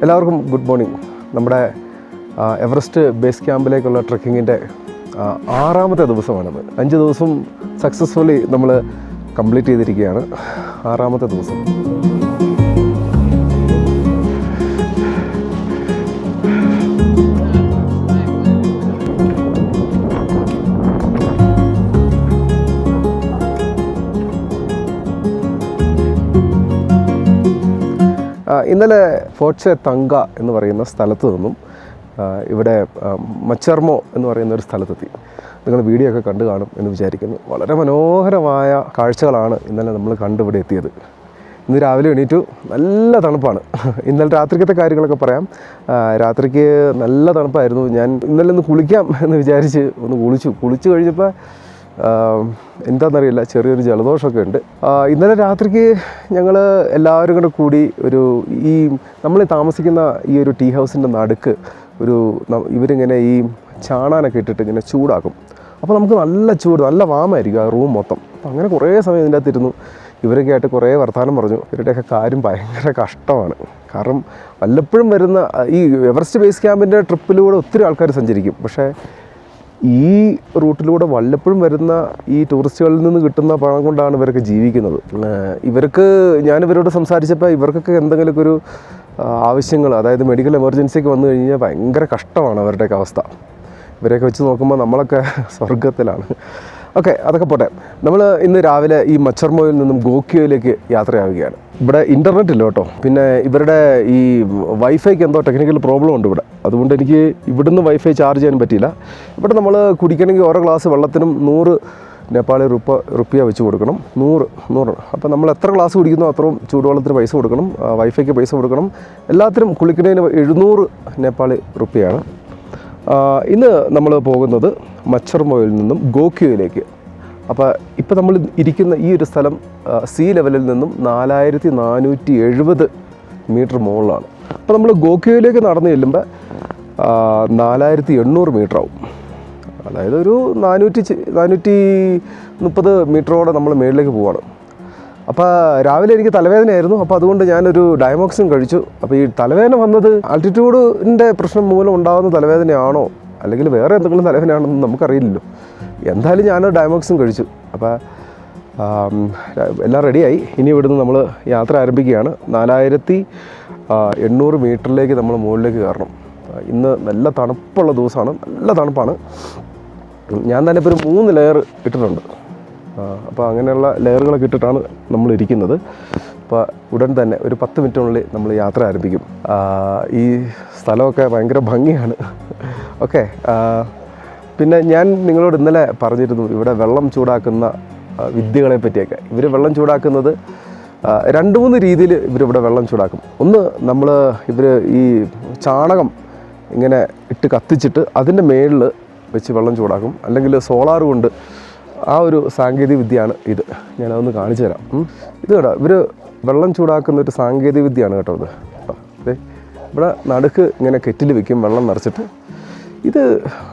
എല്ലാവർക്കും good morning. നമ്മുടെ Everest base ക്യാമ്പിലേക്കുള്ള ട്രെക്കിങ്ങിൻ്റെ 6ാമത്തെ ദിവസമാണിത്. 5 ദിവസം സക്സസ്ഫുള്ളി നമ്മൾ കംപ്ലീറ്റ് ചെയ്തിരിക്കുകയാണ്. 6ാമത്തെ ദിവസം. ഇന്നലെ ഫോർട്ട്സെ തങ്ക എന്ന് പറയുന്ന സ്ഥലത്ത് നിന്നും ഇവിടെ മച്ചർമോ എന്ന് പറയുന്ന ഒരു സ്ഥലത്തെത്തി. നിങ്ങൾ വീഡിയോ ഒക്കെ കണ്ടു കാണും എന്ന് വിചാരിക്കുന്നു. വളരെ മനോഹരമായ കാഴ്ചകളാണ് ഇന്നലെ നമ്മൾ കണ്ടിവിടെ എത്തിയത്. ഇന്ന് രാവിലെ എണീറ്റു. നല്ല തണുപ്പാണ്. ഇന്നലെ രാത്രിക്കത്തെ കാര്യങ്ങളൊക്കെ പറയാം. രാത്രിക്ക് നല്ല തണുപ്പായിരുന്നു. ഞാൻ ഇന്നലെ ഒന്ന് കുളിക്കാം എന്ന് വിചാരിച്ച് ഒന്ന് കുളിച്ചു കഴിഞ്ഞപ്പോൾ എന്താണെന്നറിയില്ല, ചെറിയൊരു ജലദോഷമൊക്കെ ഉണ്ട്. ഇന്നലെ രാത്രിക്ക് ഞങ്ങൾ എല്ലാവരും കൂടെ കൂടി നമ്മൾ താമസിക്കുന്ന ഈ ഒരു ടീ ഹൗസിൻ്റെ നടുക്ക് ഇവരിങ്ങനെ ഈ ചാണാനൊക്കെ ഇട്ടിട്ട് ഇങ്ങനെ ചൂടാക്കും. അപ്പോൾ നമുക്ക് നല്ല ചൂട്, നല്ല വാമായിരിക്കും ആ റൂം മൊത്തം. അപ്പോൾ അങ്ങനെ കുറേ സമയം ഇതിൻ്റെ അകത്തിരുന്നു. ഇവരൊക്കെ ആയിട്ട് കുറേ വർത്തമാനം പറഞ്ഞു. ഇവരുടെയൊക്കെ കാര്യം ഭയങ്കര കഷ്ടമാണ്. കാരണം വല്ലപ്പോഴും വരുന്ന ഈ എവറസ്റ്റ് ബേസ് ക്യാമ്പിൻ്റെ ട്രിപ്പിലൂടെ ഒത്തിരി ആൾക്കാർ സഞ്ചരിക്കും. പക്ഷേ ഈ റൂട്ടിലൂടെ വല്ലപ്പോഴും വരുന്ന ഈ ടൂറിസ്റ്റുകളിൽ നിന്ന് കിട്ടുന്ന പണം കൊണ്ടാണ് ഇവരൊക്കെ ജീവിക്കുന്നത്. ഞാനിവരോട് സംസാരിച്ചപ്പോൾ ഇവർക്കൊക്കെ എന്തെങ്കിലുമൊക്കെ ഒരു ആവശ്യങ്ങൾ, അതായത് മെഡിക്കൽ എമർജൻസിയൊക്കെ വന്നു കഴിഞ്ഞാൽ ഭയങ്കര കഷ്ടമാണ് അവരുടെയൊക്കെ അവസ്ഥ. ഇവരെയൊക്കെ വെച്ച് നോക്കുമ്പോൾ നമ്മളൊക്കെ സ്വർഗത്തിലാണ്. ഓക്കെ, അതൊക്കെ പോട്ടെ. നമ്മൾ ഇന്ന് രാവിലെ ഈ മച്ചർമോയിൽ നിന്നും ഗോക്യോയിലേക്ക് യാത്രയാവുകയാണ്. ഇവിടെ ഇൻ്റർനെറ്റ് ഇല്ല കേട്ടോ. പിന്നെ ഇവരുടെ ഈ വൈഫൈക്ക് എന്തോ ടെക്നിക്കൽ പ്രോബ്ലം ഉണ്ട് ഇവിടെ. അതുകൊണ്ട് എനിക്ക് ഇവിടുന്ന് വൈഫൈ ചാർജ് ചെയ്യാൻ പറ്റിയില്ല. ഇവിടെ നമ്മൾ കുടിക്കണമെങ്കിൽ ഓരോ ഗ്ലാസ് വെള്ളത്തിനും 100 നേപ്പാളി റുപ്യ വെച്ച് കൊടുക്കണം. 100. അപ്പോൾ നമ്മൾ എത്ര ഗ്ലാസ് കുടിക്കുന്നോ അത്രയും ചൂടുവെള്ളത്തിന് പൈസ കൊടുക്കണം, വൈഫൈക്ക് പൈസ കൊടുക്കണം. എല്ലാത്തിനും കുളിക്കുന്നതിന് 700 നേപ്പാളി റുപ്യയാണ്. ഇന്ന് നമ്മൾ പോകുന്നത് മച്ചർമോയിൽ നിന്നും ഗോക്യോയിലേക്ക്. അപ്പോൾ ഇപ്പോൾ നമ്മൾ ഇരിക്കുന്ന ഈ ഒരു സ്ഥലം സീ ലെവലിൽ നിന്നും 4470 മീറ്റർ മുകളിലാണ്. അപ്പോൾ നമ്മൾ ഗോക്യോയിലേക്ക് നടന്നു ചെല്ലുമ്പോൾ 4800 മീറ്റർ ആവും. അതായത് ഒരു 430 മീറ്ററോടെ നമ്മൾ മേളിലേക്ക് പോവാണ്. അപ്പോൾ രാവിലെ എനിക്ക് തലവേദനയായിരുന്നു. അപ്പോൾ അതുകൊണ്ട് ഞാനൊരു ഡയമോക്സിൻ കഴിച്ചു. അപ്പോൾ ഈ തലവേദന വന്നത് ആൾട്ടിറ്റ്യൂഡിൻ്റെ പ്രശ്നം മൂലം ഉണ്ടാകുന്ന തലവേദനയാണോ അല്ലെങ്കിൽ വേറെ എന്തെങ്കിലും തലവേദനയാണെന്ന് നമുക്കറിയില്ലല്ലോ. എന്തായാലും ഞാൻ ഡയമോക്സിൻ കഴിച്ചു. അപ്പോൾ എല്ലാം റെഡിയായി. ഇനി ഇവിടുന്ന് നമ്മൾ യാത്ര ആരംഭിക്കുകയാണ്. 4800 മീറ്ററിലേക്ക് നമ്മൾ മുകളിലേക്ക് കയറണം. ഇന്ന് നല്ല തണുപ്പുള്ള ദിവസമാണ്, നല്ല തണുപ്പാണ്. ഞാൻ തന്നെ ഇപ്പോൾ ഒരു 3 ലെയർ ഇട്ടിട്ടുണ്ട്. അപ്പോൾ അങ്ങനെയുള്ള ലെയറുകളൊക്കെ ഇട്ടിട്ടാണ് നമ്മൾ ഇരിക്കുന്നത്. അപ്പോൾ ഉടൻ തന്നെ ഒരു 10 മിനിറ്റിനുള്ളിൽ നമ്മൾ യാത്ര ആരംഭിക്കും. ഈ സ്ഥലമൊക്കെ ഭയങ്കര ഭംഗിയാണ്. ഓക്കെ, പിന്നെ ഞാൻ നിങ്ങളോട് ഇന്നലെ പറഞ്ഞിരുന്നു ഇവിടെ വെള്ളം ചൂടാക്കുന്ന വിദ്യകളെ പറ്റിയൊക്കെ. ഇവർ വെള്ളം ചൂടാക്കുന്നത് 2-3 രീതിയിൽ ഇവരിവിടെ വെള്ളം ചൂടാക്കും. ഒന്ന്, ഇവർ ഈ ചാണകം ഇങ്ങനെ ഇട്ട് കത്തിച്ചിട്ട് അതിൻ്റെ മേളിൽ വെച്ച് വെള്ളം ചൂടാക്കും. അല്ലെങ്കിൽ സോളാർ കൊണ്ട്, ആ ഒരു സാങ്കേതിക വിദ്യയാണ് ഇത്. ഞാനതൊന്ന് കാണിച്ചു തരാം. ഇത് കേട്ടോ, ഇവർ വെള്ളം ചൂടാക്കുന്ന ഒരു സാങ്കേതിക വിദ്യയാണ് കേട്ടോ ഇത്. ഇവിടെ നടുക്ക് ഇങ്ങനെ കെറ്റിൽ വെക്കും വെള്ളം നിറച്ചിട്ട്. ഇത്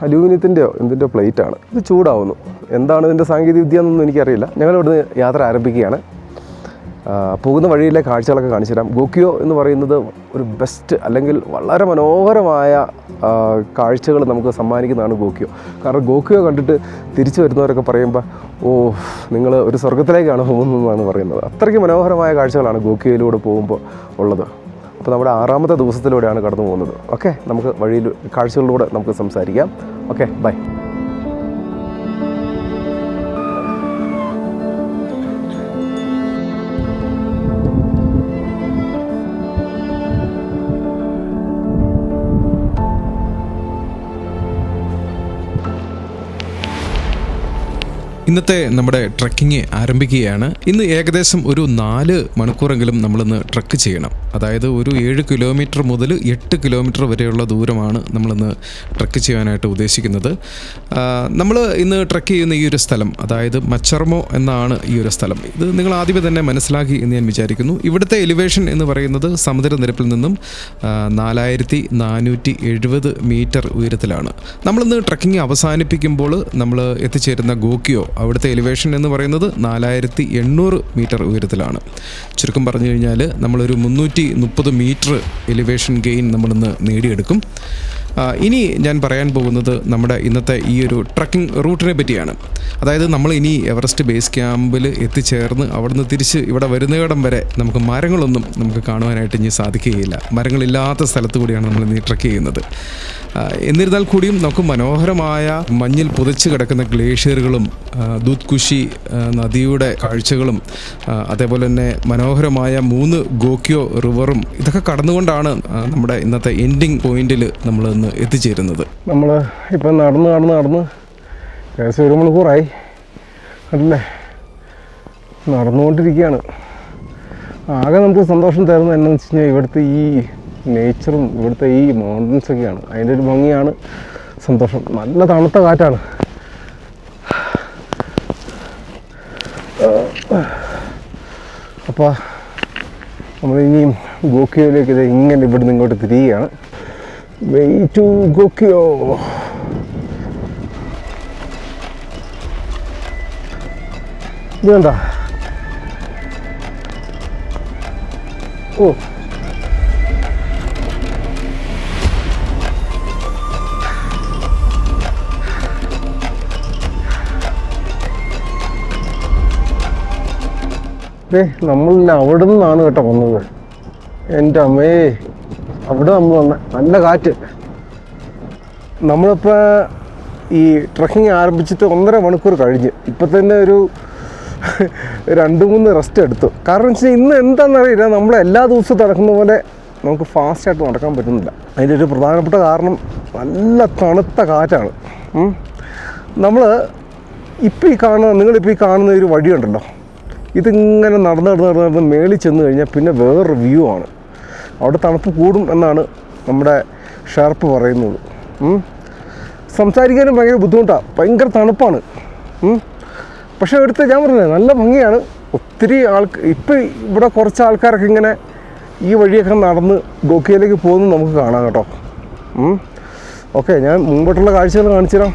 അലൂമിനിയത്തിൻ്റെയോ എന്തിൻ്റെയോ പ്ലേറ്റാണ്. ഇത് ചൂടാവുന്നു. എന്താണ് ഇതിൻ്റെ സാങ്കേതിക വിദ്യ എന്നൊന്നും എനിക്കറിയില്ല. ഞങ്ങളിവിടുന്ന് യാത്ര ആരംഭിക്കുകയാണ്. പോകുന്ന വഴിയിലെ കാഴ്ചകളൊക്കെ കാണിച്ചു തരാം. ഗോക്യോ എന്ന് പറയുന്നത് ഒരു ബെസ്റ്റ് അല്ലെങ്കിൽ വളരെ മനോഹരമായ കാഴ്ചകൾ നമുക്ക് സമ്മാനിക്കുന്നതാണ് ഗോക്യോ. കാരണം ഗോക്യോ കണ്ടിട്ട് തിരിച്ചു വരുന്നവരൊക്കെ പറയുമ്പോൾ നിങ്ങൾ ഒരു സ്വർഗത്തിലേക്കാണ് പോകുന്നതെന്നാണ് പറയുന്നത്. അത്രയ്ക്ക് മനോഹരമായ കാഴ്ചകളാണ് ഗോക്യോയിലൂടെ പോകുമ്പോൾ ഉള്ളത്. അപ്പോൾ നമ്മുടെ 6ാമത്തെ ദിവസത്തിലൂടെയാണ് കടന്നു പോകുന്നത്. ഓക്കെ, നമുക്ക് വഴിയിൽ കാഴ്ചകളിലൂടെ നമുക്ക് സംസാരിക്കാം. Okay, bye. ഇന്നത്തെ നമ്മുടെ ട്രക്കിങ് ആരംഭിക്കുകയാണ്. ഇന്ന് ഏകദേശം ഒരു 4 മണിക്കൂറെങ്കിലും നമ്മളിന്ന് ട്രക്ക് ചെയ്യണം. അതായത് ഒരു 7 കിലോമീറ്റർ മുതൽ 8 കിലോമീറ്റർ വരെയുള്ള ദൂരമാണ് നമ്മളിന്ന് ട്രക്ക് ചെയ്യാനായിട്ട് ഉദ്ദേശിക്കുന്നത്. നമ്മൾ ഇന്ന് ട്രക്ക് ചെയ്യുന്ന ഈ ഒരു സ്ഥലം, അതായത് മച്ചർമോ എന്നാണ് ഈ ഒരു സ്ഥലം. ഇത് നിങ്ങൾ ആദ്യമേ തന്നെ മനസ്സിലാക്കി എന്ന് ഞാൻ വിചാരിക്കുന്നു. ഇവിടുത്തെ എലിവേഷൻ എന്ന് പറയുന്നത് സമുദ്രനിരപ്പിൽ നിന്നും 4470 മീറ്റർ ഉയരത്തിലാണ്. നമ്മളിന്ന് ട്രക്കിങ് അവസാനിപ്പിക്കുമ്പോൾ നമ്മൾ എത്തിച്ചേരുന്ന ഗോക്യോ, അവിടുത്തെ എലിവേഷൻ എന്ന് പറയുന്നത് 4800 മീറ്റർ ഉയരത്തിലാണ്. ചുരുക്കം പറഞ്ഞു കഴിഞ്ഞാൽ നമ്മളൊരു 330 മീറ്റർ എലിവേഷൻ ഗെയിൻ നമ്മളിന്ന് നേടിയെടുക്കും. ഇനി ഞാൻ പറയാൻ പോകുന്നത് നമ്മുടെ ഇന്നത്തെ ഈ ഒരു ട്രക്കിംഗ് റൂട്ടിനെ പറ്റിയാണ്. അതായത് നമ്മൾ ഇനി എവറസ്റ്റ് ബേസ് ക്യാമ്പിൽ എത്തിച്ചേർന്ന് അവിടുന്ന് തിരിച്ച് ഇവിടെ വരുന്നിടം വരെ നമുക്ക് മരങ്ങളൊന്നും നമുക്ക് കാണുവാനായിട്ട് ഇനി സാധിക്കുകയില്ല. മരങ്ങളില്ലാത്ത സ്ഥലത്ത് കൂടിയാണ് നമ്മൾ ഇനി ട്രക്ക് ചെയ്യുന്നത്. എന്നിരുന്നാൽ കൂടിയും നമുക്ക് മനോഹരമായ മഞ്ഞിൽ പുതച്ച് കിടക്കുന്ന ഗ്ലേഷ്യറുകളും ദൂത് കുഷി നദിയുടെ കാഴ്ചകളും അതേപോലെ തന്നെ മനോഹരമായ 3 ഗോക്യോ റിവറും ഇതൊക്കെ കടന്നുകൊണ്ടാണ് നമ്മുടെ ഇന്നത്തെ എൻഡിങ് പോയിന്റിൽ നമ്മൾ ഇന്ന് എത്തിച്ചേരുന്നത്. നമ്മൾ ഇപ്പം നടന്ന് ഏകദേശം 1 മണിക്കൂറായി അല്ലേ, നടന്നുകൊണ്ടിരിക്കുകയാണ്. ആകെ നമുക്ക് സന്തോഷം തരുന്നത് എന്താണെന്ന് വെച്ച് കഴിഞ്ഞാൽ ഇവിടുത്തെ ഈ നേച്ചറും ഇവിടുത്തെ ഈ മൗണ്ടൻസൊക്കെയാണ്. അതിൻ്റെ ഒരു ഭംഗിയാണ് സന്തോഷം. നല്ല തണുത്ത കാറ്റാണ്. അപ്പോൾ നമ്മളിനിയും ഗോക്യോയിലേക്ക് ഇങ്ങനെ ഇവിടുന്ന് ഇങ്ങോട്ട് തിരിയുകയാണ്. Way to ഗോക്യോ. ഇത് കണ്ട, ഓ നമ്മൾ അവിടെ നിന്നാണ് കേട്ടോ വന്നത്. എൻ്റെ അമ്മേ, അവിടെ നമ്മൾ വന്ന നല്ല കാറ്റ്. നമ്മളിപ്പോൾ ഈ ട്രക്കിങ് ആരംഭിച്ചിട്ട് 1.5 മണിക്കൂർ കഴിഞ്ഞ് ഇപ്പം തന്നെ ഒരു 2-3 റെസ്റ്റ് എടുത്തു. കാരണം വെച്ച് കഴിഞ്ഞാൽ ഇന്ന് എന്താണെന്നറിയില്ല, നമ്മൾ എല്ലാ ദിവസവും നടക്കുന്ന പോലെ നമുക്ക് ഫാസ്റ്റായിട്ട് നടക്കാൻ പറ്റുന്നില്ല. അതിൻ്റെ ഒരു പ്രധാനപ്പെട്ട കാരണം നല്ല തണുത്ത കാറ്റാണ്. നമ്മൾ നിങ്ങളിപ്പോൾ ഈ കാണുന്ന ഒരു വഴിയുണ്ടല്ലോ, ഇതിങ്ങനെ നടന്ന് മേളിൽ ചെന്ന് കഴിഞ്ഞാൽ പിന്നെ വേറൊരു വ്യൂ ആണ്. അവിടെ തണുപ്പ് കൂടും എന്നാണ് നമ്മുടെ ഷെർപ്പ് പറയുന്നത്. സംസാരിക്കാനും ഭയങ്കര ബുദ്ധിമുട്ടാണ്, ഭയങ്കര തണുപ്പാണ്. പക്ഷേ ഇവിടുത്തെ ഞാൻ പറഞ്ഞത് നല്ല ഭംഗിയാണ്. ഒത്തിരി ഇപ്പം ഇവിടെ കുറച്ച് ആൾക്കാരൊക്കെ ഇങ്ങനെ ഈ വഴിയൊക്കെ നടന്ന് ഗോക്യയിലേക്ക് പോകുന്നത് നമുക്ക് കാണാം കേട്ടോ. ഓക്കെ, ഞാൻ മുമ്പോട്ടുള്ള കാഴ്ചകൾ കാണിച്ചു തരാം.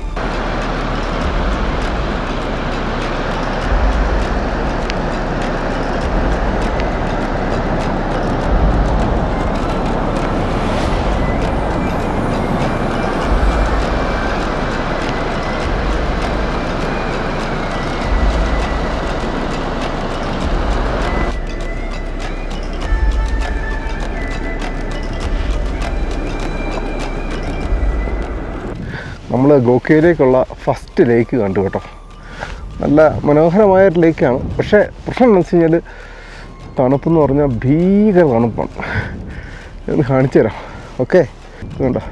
നമ്മൾ ഗോക്യയിലേക്കുള്ള ഫസ്റ്റ് ലേക്ക് കണ്ടു കേട്ടോ. നല്ല മനോഹരമായൊരു ലേക്കാണ്. പക്ഷേ പ്രശ്നം എന്താണെന്ന് വെച്ച് കഴിഞ്ഞാൽ തണുപ്പെന്ന് പറഞ്ഞാൽ ഭീകര തണുപ്പാണ്. ഞാൻ കാണിച്ചു തരാം. ഓക്കെ, ഇതുണ്ടോ,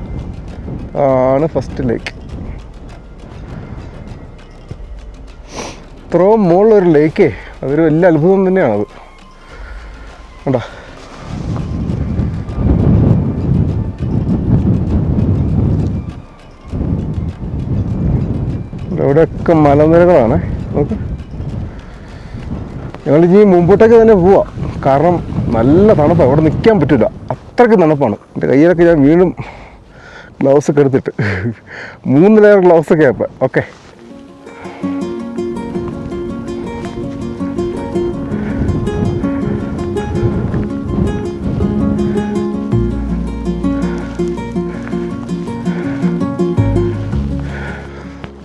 ആണ് ഫസ്റ്റ് ലേക്ക്. ഇത്രയും മുകളിലൊരു ലേക്കേ, അതൊരു വലിയ അത്ഭുതം തന്നെയാണത്. കണ്ടോ, ഇവിടെയൊക്കെ മലനിരകളാണ്. നോക്ക്, ഞങ്ങളിനി മുമ്പോട്ടേക്ക് തന്നെ പോവാം. കാരണം നല്ല തണുപ്പാണ്, ഇവിടെ നിൽക്കാൻ പറ്റില്ല, അത്രയ്ക്ക് തണുപ്പാണ്. എൻ്റെ കയ്യിലൊക്കെ ഞാൻ വീണ്ടും ഗ്ലൗസൊക്കെ എടുത്തിട്ട് 3 ലെയർ ഗ്ലൗസൊക്കെ ആയപ്പോൾ. ഓക്കെ,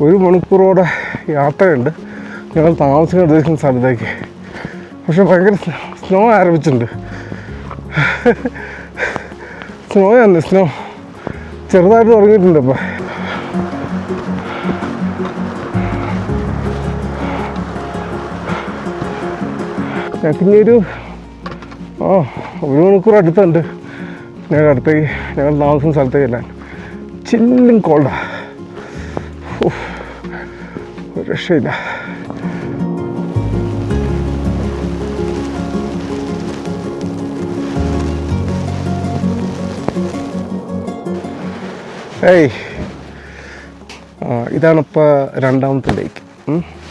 ഒരു മണിക്കൂറോടെ യാത്രയുണ്ട് ഞങ്ങൾ താമസിക്കാൻ ഉദ്ദേശിക്കുന്ന സ്ഥലത്തേക്ക്. പക്ഷെ ഭയങ്കര സ്നോ ആരംഭിച്ചിട്ടുണ്ട്. സ്നോയാണ്, സ്നോ ചെറുതായിട്ട് തുടങ്ങിയിട്ടുണ്ട്. ഇപ്പം ഞങ്ങൾക്കിനി ഒരു 1 മണിക്കൂർ അടുത്തുണ്ട് ഞങ്ങൾ താമസിക്കുന്ന സ്ഥലത്തേക്ക് എല്ലാം. ചില്ലിങ് കോൾഡാണ്, ഒരു രക്ഷയില്ല. ഇതാണിപ്പോൾ 2ാമത്തെ ലേക്ക്.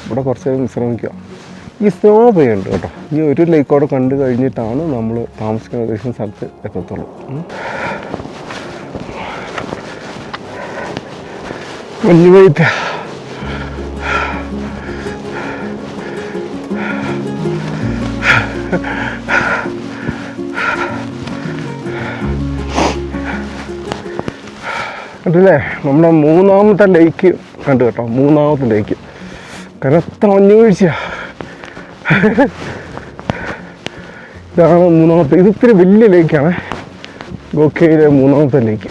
ഇവിടെ കുറച്ച് നേരം വിശ്രമിക്കുക. ഈ സ്നോ പെയ്യുണ്ട് കേട്ടോ. ഈ ഒരു ലേക്കോടെ കണ്ടു കഴിഞ്ഞിട്ടാണ് നമ്മൾ താമസിക്കുന്ന ഉദ്ദേശിക്കുന്ന സ്ഥലത്ത് എത്തത്തുള്ളൂ. മഞ്ഞ് പെയ്ത്ത് കണ്ടില്ലേ, നമ്മുടെ 3ാമത്തെ ലേക്ക് കണ്ടു കേട്ടോ. 3ാമത്തെ ലേക്ക് കനത്ത മഞ്ഞ് വീഴ്ച. ഇതാണ് 3ാമത്തെ. ഇത് ഇത്തിരി വലിയ ലേക്കാണ്, ഗോക്കയിലെ 3ാമത്തെ ലേക്ക്.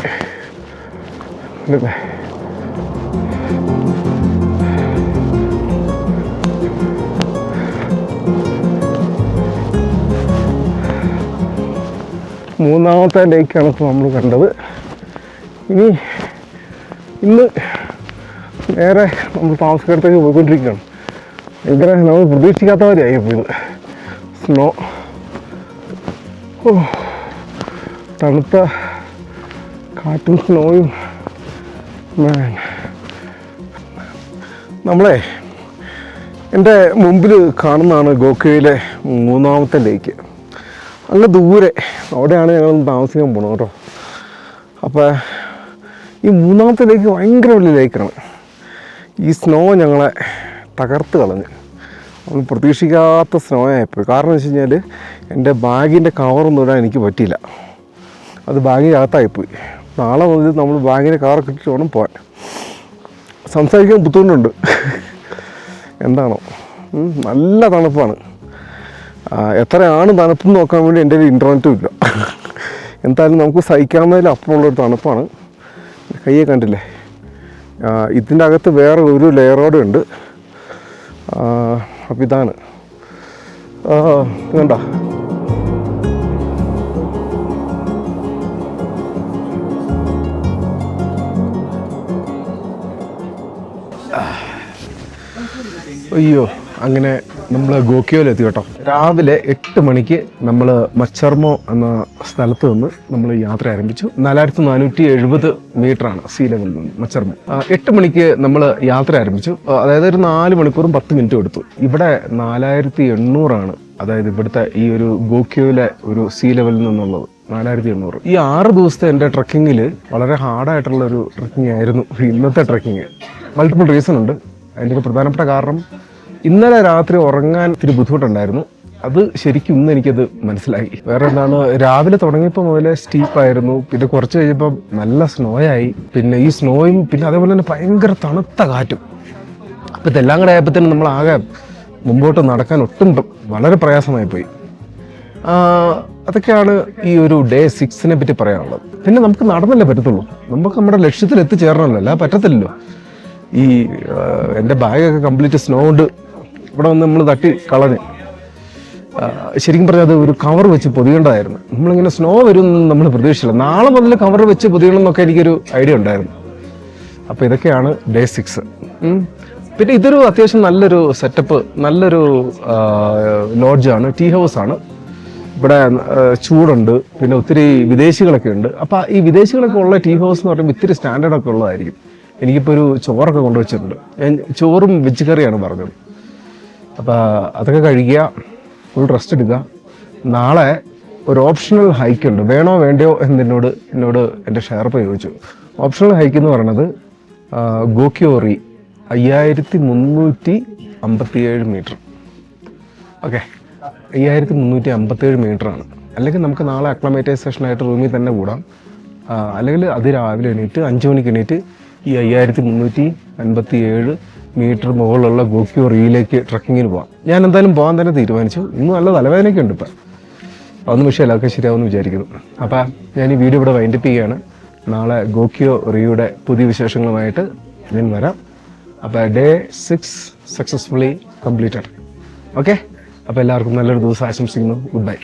കണ്ടില്ലേ, മൂന്നാമത്തെ ലേക്കാണ് ഇപ്പോൾ നമ്മൾ കണ്ടത്. ഇന്ന് നേരെ നമ്മൾ താമസക്കാലത്തേക്ക് പോയിക്കൊണ്ടിരിക്കുകയാണ്. ഭയങ്കര നമ്മൾ പ്രതീക്ഷിക്കാത്തവരെയായി പോയത്. സ്നോ, തണുത്ത കാറ്റും സ്നോയും. നമ്മളെ എൻ്റെ മുമ്പിൽ കാണുന്നതാണ് ഗോക്കയിലെ 3ാമത്തെ ലേക്ക്. അങ്ങ് ദൂരെ അവിടെയാണ് ഞങ്ങളൊന്ന് താമസിക്കാൻ പോകണം കേട്ടോ. അപ്പോൾ ഈ 3ാമത്തെ ലേക്ക് ഭയങ്കര വലിയ ലേക്കാണ്. ഈ സ്നോ ഞങ്ങളെ തകർത്ത് കളഞ്ഞ്. നമ്മൾ പ്രതീക്ഷിക്കാത്ത സ്നോ ആയിപ്പോയി. കാരണം എന്ന് വെച്ച് കഴിഞ്ഞാൽ എൻ്റെ ബാഗിൻ്റെ കവറൊന്നും ഇടാൻ എനിക്ക് പറ്റിയില്ല. അത് ബാഗിനകത്തായിപ്പോയി. നാളെ മുതൽ നമ്മൾ ബാഗിൻ്റെ കവറൊക്കെ ഇട്ടിട്ട് വേണം പോകാൻ. സംസാരിക്കാൻ ബുദ്ധിമുട്ടുണ്ട്. എന്താണോ, നല്ല തണുപ്പാണ്. എത്രയാണ് തണുപ്പെന്ന് നോക്കാൻ വേണ്ടി എൻ്റെ ഒരു ഇൻ്റർനെറ്റും ഇല്ല. എന്തായാലും നമുക്ക് സഹിക്കാവുന്നതിൽ അപ്പുറമുള്ളൊരു തണുപ്പാണ്. കയ്യെ കണ്ടില്ലേ, ഇതിൻ്റെ അകത്ത് വേറെ ഒരു ലെയറോടെ ഉണ്ട്. അപ്പം ഇതാണ് വേണ്ട. അയ്യോ, അങ്ങനെ നമ്മൾ ഗോക്കിയോയിലെത്തി കേട്ടോ. രാവിലെ 8 മണിക്ക് നമ്മൾ മച്ചർമോ എന്ന സ്ഥലത്ത് നിന്ന് നമ്മൾ യാത്ര ആരംഭിച്ചു. 4470 മീറ്ററാണ് സീ ലെവലിൽ നിന്ന് മച്ചർമോ. 8 മണിക്ക് നമ്മൾ യാത്ര ആരംഭിച്ചു. അതായത് ഒരു 4 മണിക്കൂറും 10 മിനിറ്റും എടുത്തു. ഇവിടെ 4800 അതായത് ഇവിടുത്തെ ഈ ഒരു ഗോക്കിയോയിലെ ഒരു സീ ലെവലിൽ നിന്നുള്ളത് 4800. ഈ 6 ദിവസത്തെ എൻ്റെ ട്രക്കിങ്ങിൽ വളരെ ഹാർഡായിട്ടുള്ള ഒരു ട്രക്കിംഗ് ആയിരുന്നു ഇന്നത്തെ ട്രക്കിങ്. മൾട്ടിപ്പിൾ റീസൺ ഉണ്ട്. അതിൻ്റെ ഒരു പ്രധാനപ്പെട്ട കാരണം, ഇന്നലെ രാത്രി ഉറങ്ങാൻ ഇത്തിരി ബുദ്ധിമുട്ടുണ്ടായിരുന്നു. അത് ശരിക്കും ഇന്ന് എനിക്കത് മനസ്സിലായി. വേറെ എന്താണ്, രാവിലെ തുടങ്ങിയപ്പോൾ മുതലേ സ്റ്റീപ്പായിരുന്നു. പിന്നെ കുറച്ച് കഴിഞ്ഞപ്പം നല്ല സ്നോയായി. പിന്നെ ഈ സ്നോയും പിന്നെ അതേപോലെ തന്നെ ഭയങ്കര തണുത്ത കാറ്റും. അപ്പം ഇതെല്ലാം കൂടെ ആയപ്പോഴത്തേനും നമ്മളാകെ മുമ്പോട്ട് നടക്കാൻ ഒട്ടും വളരെ പ്രയാസമായി പോയി. അതൊക്കെയാണ് ഈ ഒരു ഡേ 6 പറ്റി പറയാനുള്ളത്. പിന്നെ നമുക്ക് നടന്നല്ലേ പറ്റത്തുള്ളൂ. നമുക്ക് നമ്മുടെ ലക്ഷ്യത്തിൽ എത്തിച്ചേരണമല്ലോ, അല്ല പറ്റത്തില്ലല്ലോ. ഈ എൻ്റെ ബാഗൊക്കെ കംപ്ലീറ്റ് സ്നോ കൊണ്ട് ഇവിടെ വന്ന് നമ്മൾ തട്ടി കളഞ്ഞ്. ശരിക്കും പറഞ്ഞാൽ അത് ഒരു കവർ വെച്ച് പൊതിയേണ്ടതായിരുന്നു. നമ്മളിങ്ങനെ സ്നോ വരുമെന്ന് നമ്മൾ പ്രതീക്ഷിച്ചില്ല. നാളെ മുതൽ കവർ വെച്ച് പൊതിയണം എന്നൊക്കെ എനിക്കൊരു ഐഡിയ ഉണ്ടായിരുന്നു. അപ്പോൾ ഇതൊക്കെയാണ് ഡേ 6. പിന്നെ ഇതൊരു അത്യാവശ്യം നല്ലൊരു സെറ്റപ്പ്, നല്ലൊരു ലോഡ്ജാണ്, ടീ ഹൗസാണ്. ഇവിടെ ചൂടുണ്ട്, പിന്നെ ഒത്തിരി വിദേശികളൊക്കെ ഉണ്ട്. അപ്പോൾ ഈ വിദേശികളൊക്കെ ഉള്ള ടീ ഹൗസ് എന്ന് പറയുമ്പോൾ ഇത്തിരി സ്റ്റാൻഡേർഡൊക്കെ ഉള്ളതായിരിക്കും. എനിക്കിപ്പോൾ ഒരു ചോറൊക്കെ കൊണ്ടുവച്ചിട്ടുണ്ട്. ഞാൻ ചോറും വെജ് കറിയാണ് പറഞ്ഞത്. അപ്പോൾ അതൊക്കെ കഴിക്കുക, ഫുൾ റെസ്റ്റ് എടുക്കുക. നാളെ ഒരു ഓപ്ഷണൽ ഹൈക്ക് ഉണ്ട്, വേണോ വേണ്ടയോ എന്നോട് എൻ്റെ ഷെയർപ്പ് ചോദിച്ചു. ഓപ്ഷണൽ ഹൈക്ക് എന്ന് പറയുന്നത് ഗോക്കിയോറി 5357 മീറ്റർ. ഓക്കെ, 5357 മീറ്ററാണ്. അല്ലെങ്കിൽ നമുക്ക് നാളെ അക്ലമേറ്റൈസേഷനായിട്ട് റൂമിൽ തന്നെ കൂടാം. അല്ലെങ്കിൽ അതിരാവിലെ എണീറ്റ് 5 മണിക്ക് എണീറ്റ് ഈ 5357 മീറ്റർ മുകളിലുള്ള ഗോക്കിയോറിയിലേക്ക് ട്രക്കിങ്ങിന് പോകാം. ഞാൻ എന്തായാലും പോകാൻ തന്നെ തീരുമാനിച്ചു. ഇന്ന് നല്ല തലവേദനയൊക്കെ ഉണ്ട്. ഇപ്പം അതൊന്നും വിഷയമല്ല, ഒക്കെ ശരിയാവുമെന്ന് വിചാരിക്കുന്നു. അപ്പം ഞാൻ ഈ വീഡിയോ ഇവിടെ വൈൻഡപ്പ് ചെയ്യുകയാണ്. നാളെ ഗോക്കിയോറിയുടെ പുതിയ വിശേഷങ്ങളുമായിട്ട് ഞാൻ വരാം. അപ്പോൾ ഡേ 6 സക്സസ്ഫുള്ളി കംപ്ലീറ്റഡ്. ഓക്കെ, അപ്പോൾ എല്ലാവർക്കും നല്ലൊരു ദിവസം ആശംസിക്കുന്നു. Good bye.